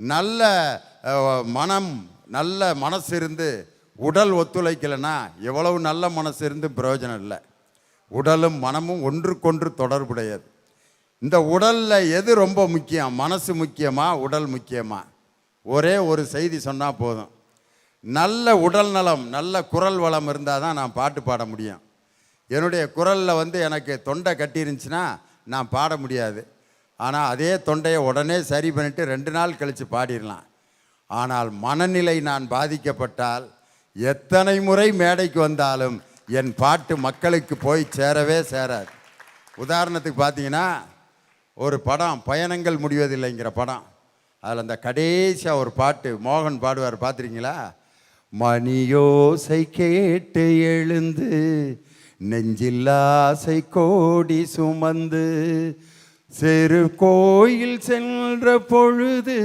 நல்ல மனம் நல்ல மனசு இருந்து உடல் ஒத்துழைக்கலைன்னா எவ்வளவு நல்ல மனசு இருந்து பிரயோஜனம் இல்லை. உடலும் மனமும் ஒன்றுக்கொன்று தொடர்புடையது. இந்த உடலில் எது ரொம்ப முக்கியம்? மனசு முக்கியமா உடல் முக்கியமா? ஒரே ஒரு செய்தி சொன்னால் போதும். நல்ல உடல் நலம் நல்ல குரல் வளம் இருந்தால் தான் நான் பாட்டு பாட முடியும். என்னுடைய குரலில் எனக்கு தொண்டை கட்டிருந்துச்சுன்னா நான் பாட முடியாது. ஆனால் அதே தொண்டையை உடனே சரி பண்ணிவிட்டு 2 நாள் கழித்து பாடிடலாம். ஆனால் மனநிலை நான் பாதிக்கப்பட்டால் எத்தனை முறை மேடைக்கு வந்தாலும் என் பாட்டு மக்களுக்கு போய் சேரவே சேராது. உதாரணத்துக்கு பார்த்தீங்கன்னா, ஒரு படம் பயணங்கள் முடிவதில்லைங்கிற படம், அதில் அந்த கடைசியாக ஒரு பாட்டு மோகன் பாடுவார், பார்த்துருக்கீங்களா? மணியோசை கேட்டு எழுந்து நெஞ்சில் ஆசை கோடி சுமந்து சிறு கோயில் சென்ற பொழுது